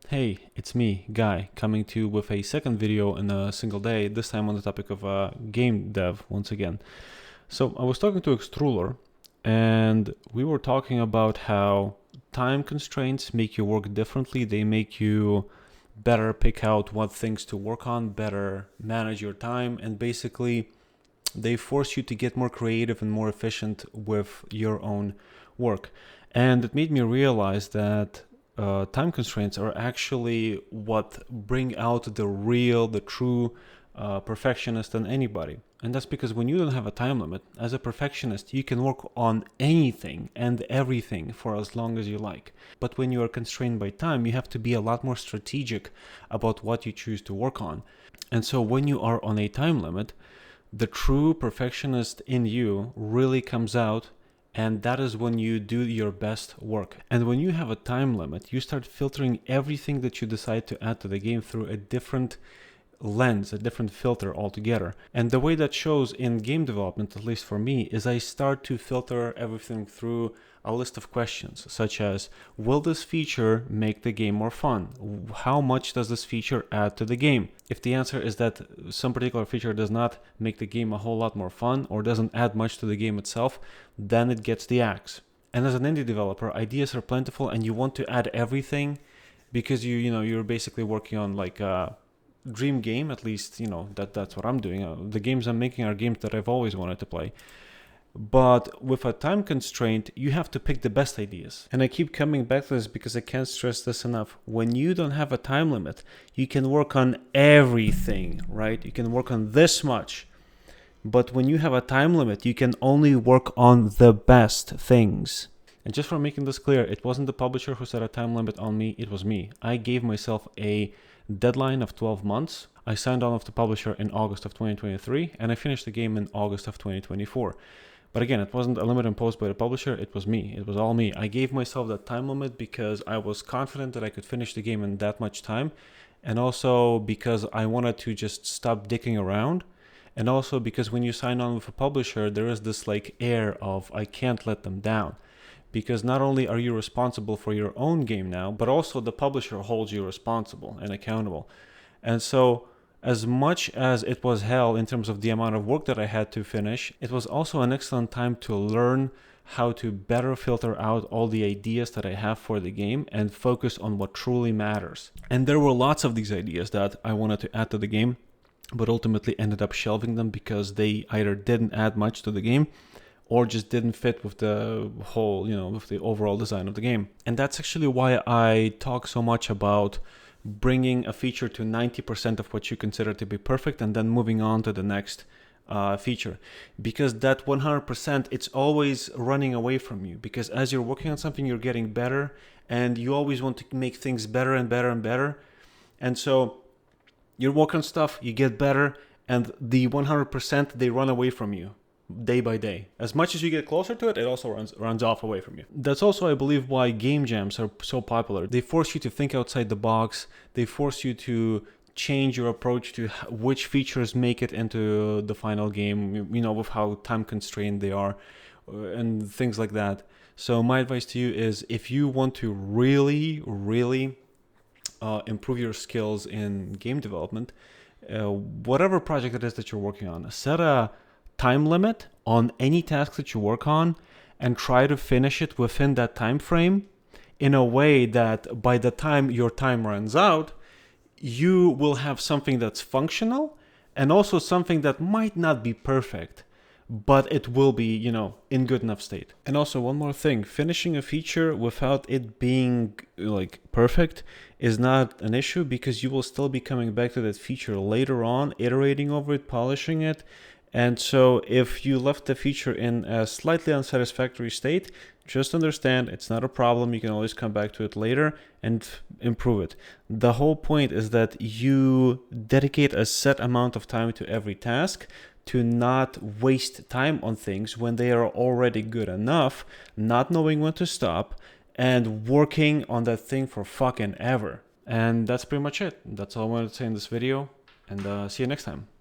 Hey, it's me, Guy, coming to you with a second video in a single day, this time on the topic of game dev once again. So I was talking to Extruller, and we were talking about how time constraints make you work differently. They make you better pick out what things to work on, better manage your time, and basically they force you to get more creative and more efficient with your own work. And it made me realize that time constraints are actually what bring out the true perfectionist in anybody. And that's because when you don't have a time limit, as a perfectionist, you can work on anything and everything for as long as you like. But when you are constrained by time, you have to be a lot more strategic about what you choose to work on. And so when you are on a time limit, the true perfectionist in you really comes out, and that is when you do your best work. And when you have a time limit, you start filtering everything that you decide to add to the game through a different lens, a different filter altogether. And the way that shows in game development, at least for me, is I start to filter everything through a list of questions, such as, will this feature make the game more fun? How much does this feature add to the game? If the answer is that some particular feature does not make the game a whole lot more fun or doesn't add much to the game itself, then it gets the axe. And as an indie developer, ideas are plentiful and you want to add everything because you're basically working on like a dream game. At least that's what I'm doing. The games I'm making are games that I've always wanted to play. But with a time constraint, you have to pick the best ideas. And I keep coming back to this because I can't stress this enough. When you don't have a time limit, you can work on everything, right? You can work on this much. But when you have a time limit, you can only work on the best things. And just for making this clear, it wasn't the publisher who set a time limit on me, it was me. I gave myself a deadline of 12 months. I signed on with the publisher in August of 2023, and I finished the game in August of 2024. But again, it wasn't a limit imposed by the publisher, it was me. It was all me. I gave myself that time limit because I was confident that I could finish the game in that much time, and also because I wanted to just stop dicking around. And also because when you sign on with a publisher, there is this like air of I can't let them down. Because not only are you responsible for your own game now, but also the publisher holds you responsible and accountable. And so as much as it was hell in terms of the amount of work that I had to finish, it was also an excellent time to learn how to better filter out all the ideas that I have for the game and focus on what truly matters. And there were lots of these ideas that I wanted to add to the game, but ultimately ended up shelving them because they either didn't add much to the game or just didn't fit with the whole, with the overall design of the game. And that's actually why I talk so much about bringing a feature to 90% of what you consider to be perfect and then moving on to the next feature. Because that 100%, it's always running away from you. Because as you're working on something, you're getting better and you always want to make things better and better and better. And so you're working on stuff, you get better, and the 100%, they run away from you day by day. As much as you get closer to it, it also runs off away from you. That's also, I believe, why game jams are so popular. They force you to think outside the box. They force you to change your approach to which features make it into the final game, with how time constrained they are and things like that. So my advice to you is if you want to really, really improve your skills in game development, whatever project it is that you're working on, set a time limit on any task that you work on and try to finish it within that time frame in a way that by the time your time runs out, you will have something that's functional and also something that might not be perfect, but it will be, in good enough state. And also one more thing, finishing a feature without it being like perfect is not an issue because you will still be coming back to that feature later on, iterating over it, polishing it. And so if you left the feature in a slightly unsatisfactory state, just understand it's not a problem. You can always come back to it later and improve it. The whole point is that you dedicate a set amount of time to every task to not waste time on things when they are already good enough, not knowing when to stop, and working on that thing for fucking ever. And that's pretty much it. That's all I wanted to say in this video, and see you next time.